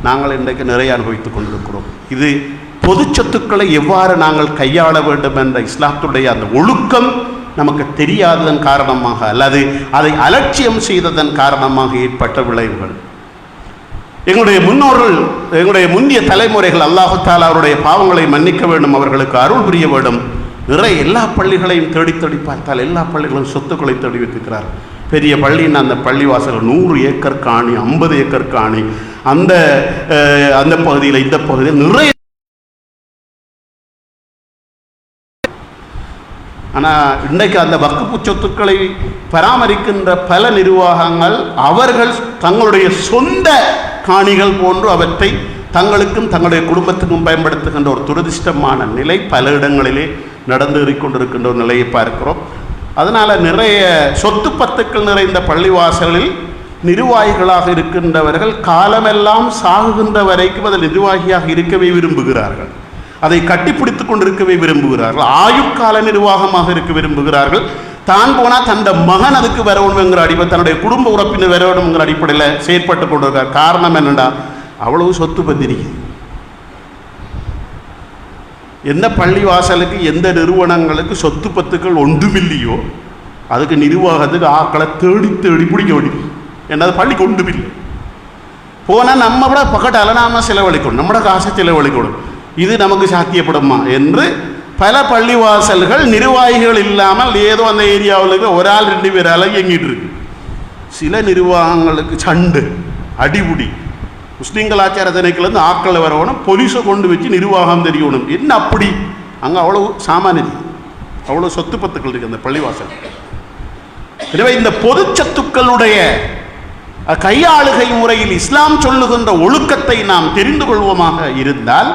நாங்கள் இன்றைக்கு நிறைய அனுபவித்துக் கொண்டிருக்கிறோம். இது பொது சொத்துக்களை எவ்வாறு நாங்கள் கையாள வேண்டும் என்ற இஸ்லாத்துடைய அந்த ஒழுக்கம் நமக்கு தெரியாததன் காரணமாக, அல்லது அதை அலட்சியம் செய்ததன் காரணமாக ஏற்பட்ட விளைவுகள். எங்களுடைய முன்னோர்கள், எங்களுடைய முந்தைய தலைமுறைகள் அல்லாஹு தஆலா அவருடைய பாவங்களை மன்னிக்க வேண்டும், அவர்களுக்கு அருள் புரிய வேண்டும். நிறைய எல்லா பள்ளிகளையும் தேடி தேடி பார்த்தால் எல்லா பள்ளிகளும் சொத்துக்களை தேடி வைத்திருக்கிறார். பெரிய பள்ளின்னு அந்த பள்ளிவாசல் 100 ஏக்கர் காணி, 50 ஏக்கர் காணி, அந்த அந்த பகுதியில் இந்த பகுதியில் நிறைய. ஆனால் இன்றைக்கு அந்த வக்ஃபு சொத்துக்களை பராமரிக்கின்ற பல நிர்வாகங்கள் அவர்கள் தங்களுடைய சொந்த காணிகள் போன்று அவற்றை தங்களுக்கும் தங்களுடைய குடும்பத்துக்கும் பயன்படுத்துகின்ற ஒரு துரதிர்ஷ்டமான நிலை பல இடங்களிலே நடந்தேறிக்கொண்டிருக்கின்ற ஒரு நிலையை பார்க்கிறோம். அதனால் நிறைய சொத்து பத்துக்கள் நிறைந்த பள்ளிவாசலில் நிர்வாகிகளாக இருக்கின்றவர்கள் காலமெல்லாம் சாகுகின்ற வரைக்கும் அதில் நிர்வாகியாக இருக்கவே விரும்புகிறார்கள். அதை கட்டிப்பிடித்து கொண்டிருக்கவே விரும்புகிறார்கள். ஆயுட்கால நிர்வாகமாக இருக்க விரும்புகிறார்கள். தான் போனால் தந்த மகன் அதுக்கு வரணுங்கிற அடிப்படை, தன்னுடைய குடும்ப உறுப்பினர் வரணுங்கிற அடிப்படையில் செயற்பட்டு கொண்டிருக்கார். காரணம் என்னென்னா, அவ்வளவு சொத்து பத்திரிக்கை. எந்த பள்ளிவாசலுக்கு எந்த நிறுவனங்களுக்கு சொத்து பத்துக்கள் ஒன்றுமில்லையோ அதுக்கு நிர்வாகத்துக்கு ஆக்களை தேடி தேடி பிடிக்க வேண்டியது. என்னது பள்ளிக்கு ஒன்றுமில்லை போனால் நம்ம விட பக்கத்தால் நாம் செலவழிக்கணும், நம்மளோட காசை செலவழிக்கணும். இது நமக்கு சாத்தியப்படுமா என்று பல பள்ளிவாசல்கள் நிர்வாகிகள் இல்லாமல் ஏதோ அந்த ஏரியாவில் ஒரு ஆள் 2 பேரால் இயங்கிட்டு இருக்கு. சில நிர்வாகங்களுக்கு சண்டு அடிபுடி, முஸ்லீம் கலாச்சார திணைக்கிலேருந்து ஆக்களை வரணும், போலீஸை கொண்டு வச்சு நிர்வாகம் தெரியணும். என்ன அப்படி அங்கே அவ்வளோ சாமானியம், அவ்வளோ சொத்து பத்துக்கள் இருக்குது அந்த பள்ளிவாசல். எனவே இந்த பொது சொத்துக்களுடைய கையாளுகை முறையில் இஸ்லாம் சொல்லுகின்ற ஒழுக்கத்தை நாம் தெரிந்து கொள்வோமாக இருந்தால்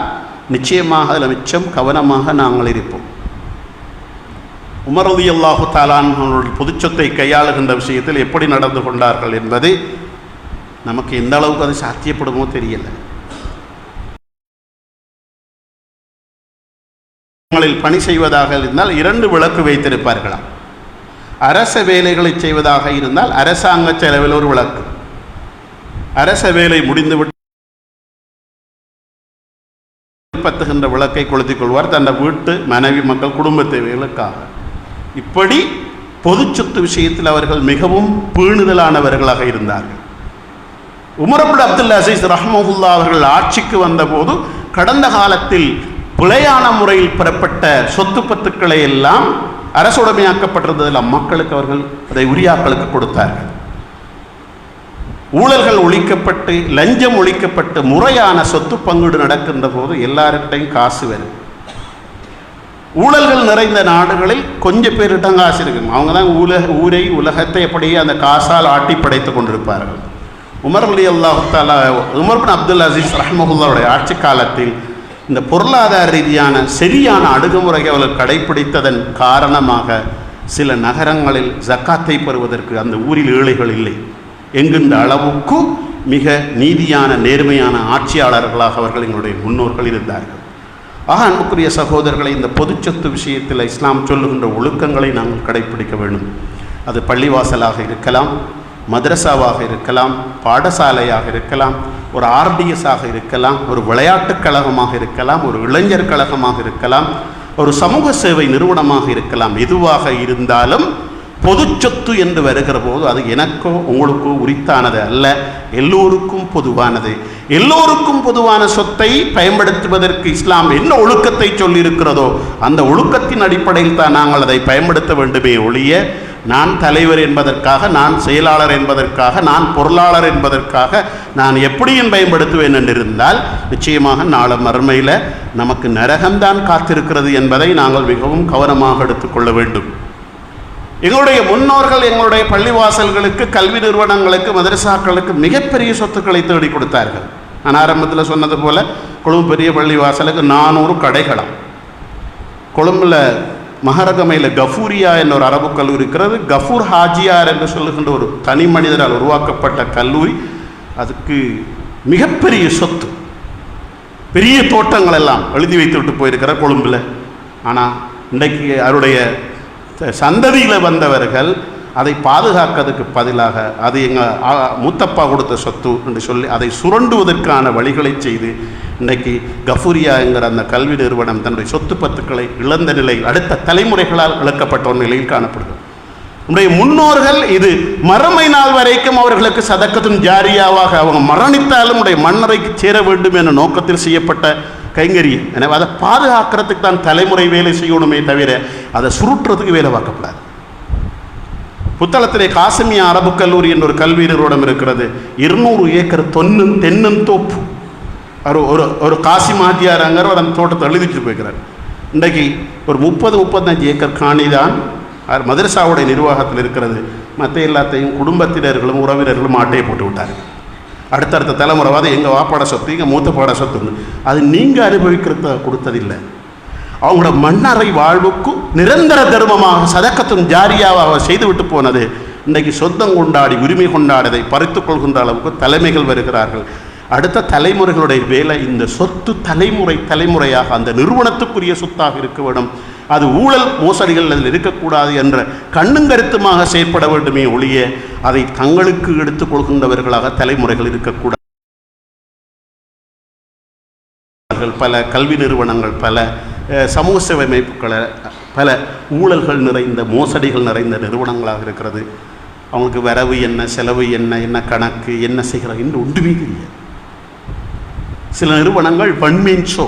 நிச்சயமாக அதில் மிச்சம் கவனமாக நாங்கள் இருப்போம். உமர் ரலியல்லாஹு தஆலா அன்ஹு பொதுச்சொத்தை கையாளுகின்ற விஷயத்தில் எப்படி நடந்து கொண்டார்கள் என்பது நமக்கு எந்த அளவுக்கு அது சாத்தியப்படுமோ தெரியல. பணி செய்வதாக இருந்தால் 2 விளக்கு வைத்திருப்பார்களாம். அரச வேலைகளை செய்வதாக இருந்தால் அரசாங்க செலவில் ஒரு விளக்கு, அரச வேலை முடிந்துவிட்டு பத்துகின்ற விளக்கை கொளுத்திக் கொள்வார் தன் வீட்டு மனைவி மக்கள் குடும்ப தேவைகளுக்காக. இப்படி பொது சொத்து விஷயத்தில் அவர்கள் மிகவும் பேணுதலானவர்களாக இருந்தார்கள். உமர் இப்னு அப்துல் அசீஸ் ரஹ்மஹுல்லாஹ் அவர்கள் ஆட்சிக்கு வந்தபோது கடந்த காலத்தில் பிழையான முறையில் பெறப்பட்ட சொத்து பத்துக்களை எல்லாம் அரசுடைமையாக்கப்பட்டிருந்ததில் மக்களுக்கு அவர்கள் அதை உரியாக்களுக்கு கொடுத்தார்கள். ஊழல்கள் ஒழிக்கப்பட்டு லஞ்சம் ஒழிக்கப்பட்டு முறையான சொத்து பங்கீடு நடக்கின்ற போது எல்லார்கிட்டையும் காசு வரும். ஊழல்கள் நிறைந்த நாடுகளில் கொஞ்சம் பேரிட்டம் காசு இருக்கும். அவங்க தான் ஊரை உலகத்தை அப்படியே அந்த காசால் ஆட்டி படைத்து கொண்டிருப்பார்கள். உமர் ரலியல்லாஹு தஆலா உமர் இப்னு அப்துல் அசீஸ் ரஹ்மஹுல்லாஹுடைய ஆட்சி காலத்தில் இந்த பொருளாதார ரீதியான சரியான அணுகுமுறையை அவர்கள் கடைபிடித்ததன் காரணமாக சில நகரங்களில் ஜக்காத்தை பெறுவதற்கு அந்த ஊரில் ஏழைகள் இல்லை என்கின்ற அளவுக்கு மிக நீதியான நேர்மையான ஆட்சியாளர்களாக அவர்கள் எங்களுடைய முன்னோர்கள் இருந்தார்கள். ஆக அன்புக்குரிய சகோதரர்களை, இந்த பொது சொத்து விஷயத்தில் இஸ்லாம் சொல்லுகின்ற ஒழுக்கங்களை நாங்கள் கடைபிடிக்க வேண்டும். அது பள்ளிவாசலாக இருக்கலாம், மதரசாவாக இருக்கலாம், பாடசாலையாக இருக்கலாம், ஒரு ஆர்டிஎஸாக இருக்கலாம், ஒரு விளையாட்டுக் கழகமாக இருக்கலாம், ஒரு இளைஞர் கழகமாக இருக்கலாம், ஒரு சமூக சேவை நிறுவனமாக இருக்கலாம். எதுவாக இருந்தாலும் பொது சொத்து என்று வருகிற போது அது எனக்கோ உங்களுக்கோ உரித்தானது அல்ல, எல்லோருக்கும் பொதுவானது. எல்லோருக்கும் பொதுவான சொத்தை பயன்படுத்துவதற்கு இஸ்லாம் என்ன ஒழுக்கத்தை சொல்லியிருக்கிறதோ அந்த ஒழுக்கத்தின் அடிப்படையில் தான் நாங்கள் அதை பயன்படுத்த வேண்டுமே ஒழிய நான் தலைவர் என்பதற்காக, நான் செயலாளர் என்பதற்காக, நான் பொருளாளர் என்பதற்காக நான் எப்படியும் பயன்படுத்துவேன் என்றிருந்தால் நிச்சயமாக நாளை மறுமையில் நமக்கு நரகம்தான் காத்திருக்கிறது என்பதை நாங்கள் மிகவும் கவனமாக எடுத்துக்கொள்ள வேண்டும். எங்களுடைய முன்னோர்கள் எங்களுடைய பள்ளிவாசல்களுக்கு, கல்வி நிறுவனங்களுக்கு, மதரசாக்களுக்கு மிகப்பெரிய சொத்துக்களை தேடி கொடுத்தார்கள். நான் ஆரம்பத்தில் சொன்னது போல கொழும்பு பெரிய பள்ளிவாசலுக்கு 400 கடைகளாம். கொழும்பில் மஹரகமையில் கஃபூரியா என்ற ஒரு அரபு கல்லூரி இருக்கிறது. கஃபூர் ஹாஜியார் என்று சொல்லுகின்ற ஒரு தனி மனிதரால் உருவாக்கப்பட்ட கல்லூரி. அதுக்கு மிகப்பெரிய சொத்து, பெரிய தோட்டங்கள் எல்லாம் எழுதி வைத்து விட்டு போயிருக்கிறார் கொழும்பில். ஆனால் இன்றைக்கு அவருடைய சந்ததியில் வந்தவர்கள் அதை பாதுகாக்கிறதுக்கு பதிலாக அது எங்கள் மூத்தப்பா கொடுத்த சொத்து என்று சொல்லி அதை சுரண்டுவதற்கான வழிகளை செய்து இன்றைக்கு கஃபூரியா என்கிற அந்த கல்வி நிறுவனம் தன்னுடைய சொத்து பத்துக்களை இழந்த நிலையில் அடுத்த தலைமுறைகளால் இழக்கப்பட்ட ஒரு நிலையில் காணப்படுகிறது. நம்முடைய முன்னோர்கள் இது மறுமை நாள் வரைக்கும் அவர்களுக்கு சதக்கத்துன் ஜாரியாவாக அவங்க மரணித்தாலும் உடைய மண்ணறைக்கு சேர வேண்டும் என்ற நோக்கத்தில் செய்யப்பட்ட கைங்கரியம். எனவே அதை பாதுகாக்கிறதுக்கு தான் தலைமுறை வேலை செய்யணுமே தவிர அதை சுருட்டுறதுக்கு வேலை பார்க்கப்படாது. புத்தளத்திலே காசிமியா அரபு கல்லூரி என்ற ஒரு கல்வி நிறுவனம் இருக்கிறது. 200 ஏக்கர் தென்னந்தோப்பு. ஒரு காசிமாத்தியாரங்கிற ஒரு அந்த தோட்டத்தை எழுதிட்டு போய்க்கிறார். இன்றைக்கு ஒரு 30-35 ஏக்கர் காணி தான் மதரசாவுடைய நிர்வாகத்தில் இருக்கிறது. மற்ற எல்லாத்தையும் குடும்பத்தினர்களும் உறவினர்களும் ஆட்டையை போட்டு விட்டார்கள். அடுத்தடுத்த தலைமுறைவாத எங்கள் வாப்பாட சொத்து, எங்கள் மூத்த பாட சொத்துன்னு அது நீங்கள் அனுபவிக்கிறத கொடுத்ததில்லை. அவங்களோட மண்ணறை வாழ்வுக்கு நிரந்தர தர்மமாக சதக்கத்தும் ஜாரியாவாக செய்துவிட்டு போனது இன்றைக்கு சொந்தம் கொண்டாடி உரிமை கொண்டாடதை பறித்து கொள்கின்ற அளவுக்கு தலைமைகள் வருகிறார்கள். அடுத்த தலைமுறைகளுடைய வேலை இந்த சொத்து தலைமுறையாக அந்த நிறுவனத்துக்குரிய சொத்தாக இருக்க வேண்டும். அது ஊழல் மோசடிகள் அதில் இருக்கக்கூடாது என்ற கண்ணும் கருத்துமாக செயற்பட வேண்டுமே ஒழிய அதை தங்களுக்கு எடுத்துக்கொள்கின்றவர்களாக தலைமுறைகள் இருக்கக்கூடாது. பல கல்வி நிறுவனங்கள் பல சமூக சேவை அமைப்புகளை பல ஊழல்கள் நிறைந்த மோசடிகள் நிறைந்த நிறுவனங்களாக இருக்கிறது. அவங்களுக்கு வரவு என்ன, செலவு என்ன, என்ன கணக்கு, என்ன செய்கிறாங்க என்று ஒன்றுமே தெரியாது. சில நிறுவனங்கள் ஒன்மேன் ஷோ,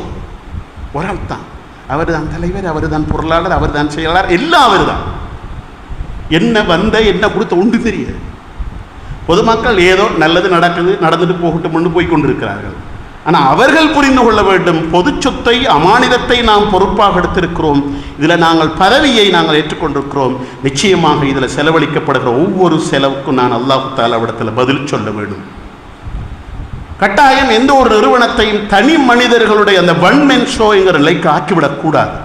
ஒரு ஆள் தான், அவர் தான் தலைவர், அவர் தான் பொருளாளர், அவர் தான் செயலாளர், எல்லாம் அவர் தான். என்ன வந்த என்ன கொடுத்த ஒன்று தெரியாது. பொதுமக்கள் ஏதோ நல்லது நடக்குது, நடந்துட்டு போகட்டும் போய் கொண்டிருக்கிறார்கள். ஆனால் அவர்கள் புரிந்து கொள்ள வேண்டும், பொது சொத்தை அமானிதத்தை நாம் பொறுப்பாக எடுத்திருக்கிறோம். இதில் நாங்கள் பதவியை நாங்கள் ஏற்றுக்கொண்டிருக்கிறோம். நிச்சயமாக இதில் செலவழிக்கப்படுகிற ஒவ்வொரு செலவுக்கும் நான் அல்லாஹ் தஆலாவிடத்தில் பதில் சொல்ல வேண்டும். கட்டாயம் எந்த ஒரு நிறுவனத்தையும் தனி மனிதர்களுடைய அந்த ஒன்மேன் ஷோங்கிற நிலைக்கு ஆக்கிவிடக்கூடாது.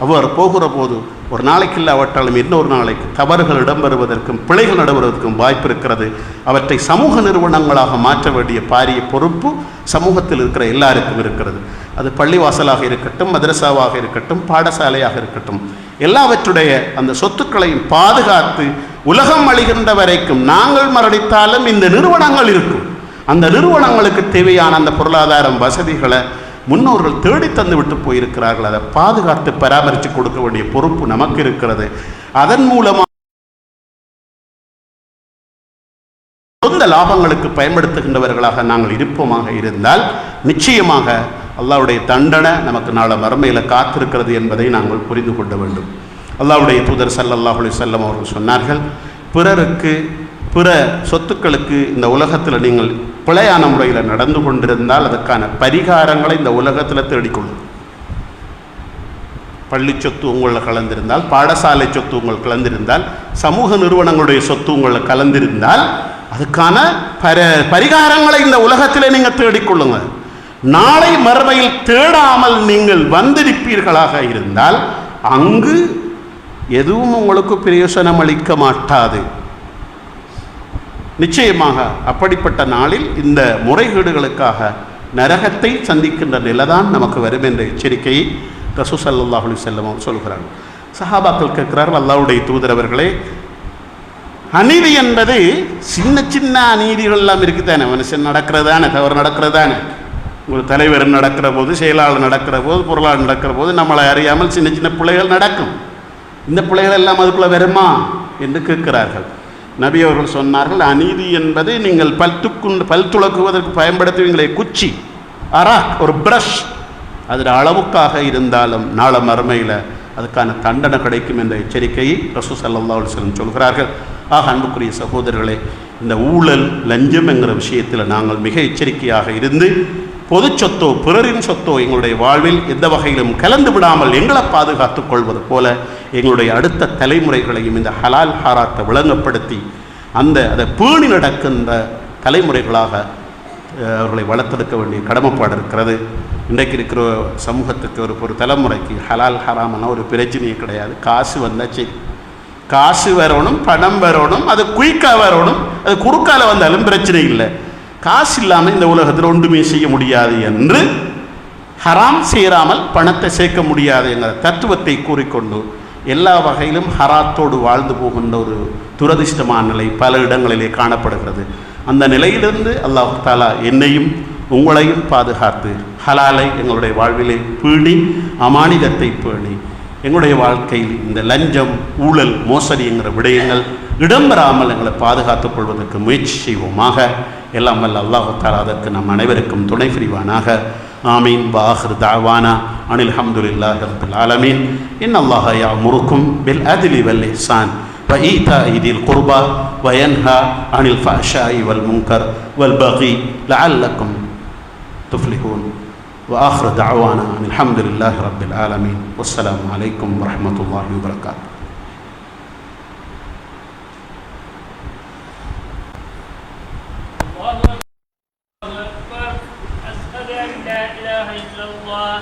அவர் போகிற போது ஒரு நாளைக்கு இல்லாவிட்டாலும் இன்னொரு நாளைக்கு தவறுகள் இடம்பெறுவதற்கும் பிழைகள் நடைபெறுவதற்கும் வாய்ப்பு இருக்கிறது. அவற்றை சமூக நிறுவனங்களாக மாற்ற வேண்டிய பாரிய பொறுப்பு சமூகத்தில் இருக்கிற எல்லாருக்கும் இருக்கிறது. அது பள்ளிவாசலாக இருக்கட்டும், மதரசாவாக இருக்கட்டும், பாடசாலையாக இருக்கட்டும், எல்லாவற்றுடைய அந்த சொத்துக்களையும் பாதுகாத்து உலகம் அழிகின்ற வரைக்கும் நாங்கள் மரணித்தாலும் இந்த நிறுவனங்கள் இருக்கும். அந்த நிறுவனங்களுக்கு தேவையான அந்த பொருளாதாரம் வசதிகளை முன்னோர்கள் தேடி தந்து விட்டு போயிருக்கிறார்கள். அதை பாதுகாத்து பராமரித்து கொடுக்க வேண்டிய பொறுப்பு நமக்கு இருக்கிறது. அதன் மூலமாக சொந்த லாபங்களுக்கு பயன்படுத்துகின்றவர்களாக நாங்கள் இருப்போமாக இருந்தால் நிச்சயமாக அல்லாஹ்வுடைய தண்டனை நமக்கு நாளை மறுமையில் காத்திருக்கிறது என்பதை நாங்கள் புரிந்து கொள்ள வேண்டும். அல்லாஹ்வுடைய தூதர் ஸல்லல்லாஹு அலைஹி வஸல்லம் அவர்கள் சொன்னார்கள், பிறருக்கு பிற சொத்துக்களுக்கு இந்த உலகத்தில் நீங்கள் பிழையான முறையில் நடந்து கொண்டிருந்தால் அதற்கான பரிகாரங்களை இந்த உலகத்தில் தேடிக்கொள்ளும். பள்ளி சொத்து உங்களில் கலந்திருந்தால், பாடசாலை சொத்து உங்கள் கலந்திருந்தால், சமூக நிறுவனங்களுடைய சொத்து உங்களை கலந்திருந்தால் அதுக்கான பரிகாரங்களை இந்த உலகத்தில் நீங்கள் தேடிக்கொள்ளுங்கள். நாளை மறுமையில் தேடாமல் நீங்கள் வந்திருப்பீர்களாக இருந்தால் அங்கு எதுவும் உங்களுக்கு பிரயோசனம் அளிக்க மாட்டாது. நிச்சயமாக அப்படிப்பட்ட நாளில் இந்த முறைகேடுகளுக்காக நரகத்தை சந்திக்கின்ற நிலைதான் நமக்கு வரும் என்ற எச்சரிக்கையை ரசூல் ஸல்லல்லாஹு அலைஹி வஸல்லம் அவர் சொல்கிறார். சஹாபாக்கள் கேட்கிறார்கள், அல்லாஹ்வுடைய தூதர் அவர்களே, அநீதி என்பது சின்ன சின்ன அநீதிகள் எல்லாம் இருக்குதானே, மனுஷன் நடக்கிறதானே, தவறு நடக்கிறதானே, ஒரு தலைவர் நடக்கிற போது, செயலாளர் நடக்கிற போது, பொருளாளர் நடக்கிற போது நம்மளை அறியாமல் சின்ன சின்ன பிள்ளைகள் நடக்கும். இந்த பிள்ளைகள் எல்லாம் அதுக்குள்ளே வருமா என்று கேட்கிறார்கள். நபி அவர்கள் சொன்னார்கள், அநீதி என்பது நீங்கள் பல் துலக்குவதற்கு பயன்படுத்துவீங்களே குச்சி, அராக், ஒரு பிரஷ், அதில் அளவுக்காக இருந்தாலும் நாளை மறுமையில் அதுக்கான தண்டனை கிடைக்கும் என்ற எச்சரிக்கையை ரசூல் ஸல்லல்லாஹு அலைஹி வஸல்லம் சொல்கிறார்கள். ஆக அன்புக்குரிய சகோதரர்களே, இந்த ஊழல் லஞ்சம் என்கிற விஷயத்தில் நாங்கள் மிக எச்சரிக்கையாக இருந்து பொது சொத்தோ பிறரின் சொத்தோ எங்களுடைய வாழ்வில் எந்த வகையிலும் கலந்து விடாமல் எங்களை பாதுகாத்துக் கொள்வது போல எங்களுடைய அடுத்த தலைமுறைகளையும் இந்த ஹலால் ஹாராத்தை விளங்கப்படுத்தி அதை பேணி நடக்கின்ற தலைமுறைகளாக அவர்களை வளர்த்தெடுக்க வேண்டிய கடமைப்பாடு இருக்கிறது. இன்றைக்கு இருக்கிற சமூகத்துக்கு ஒரு தலைமுறைக்கு ஹலால் ஹராமான ஒரு பிரச்சனையே கிடையாது. காசு வந்தால் சரி, காசு வரணும், பணம் வரணும், அது குயிக்காக வரணும், அது குறுக்கால வந்தாலும் பிரச்சனை இல்லை. காசு இல்லாமல் இந்த உலகத்தில் ஒன்றுமே செய்ய முடியாது என்று ஹராம் செய்யாமல் பணத்தை சேர்க்க முடியாது என்கிற தத்துவத்தை கூறிக்கொண்டு எல்லா வகையிலும் ஹராத்தோடு வாழ்ந்து போகின்ற ஒரு துரதிர்ஷ்டமான நிலை பல இடங்களிலே காணப்படுகிறது. அந்த நிலையிலிருந்து அல்லாஹ் தஆலா என்னையும் உங்களையும் பாதுகாத்து ஹலாலை எங்களுடைய வாழ்விலே பேணி அமானிதத்தை பேணி எங்களுடைய வாழ்க்கையில் இந்த லஞ்சம், ஊழல், மோசடி என்கிற விடயங்கள் இடம்பெறாமல் எங்களை பாதுகாத்துக் கொள்வதற்கு முயற்சி செய்வோமாக. எல்லாம் வல்ல அல்லாஹ் தஆலா அதற்கு நம் அனைவருக்கும் துணை புரிவானாக. ஆமீன். வாஹிர் தஅவானா அனில் ஹம்துலில்லாஹி ரப்பில் ஆலமீன். இன்னல்லாஹ யஅமுருக்கும் பில் அத்லி வல் இஹ்சான் வ ஈதாஇ தில் குர்பா வ யன்ஹா அனில் ஃபஹ்ஷாஇ வல் முன்கர் வல் பகி லஅல்லக்கும் துஃப்லிஹூன். وآخر دعوانا أن الحمد لله رب العالمين والسلام عليكم ورحمة الله وبركاته. الله أكبر. أشهد أن لا إله إلا الله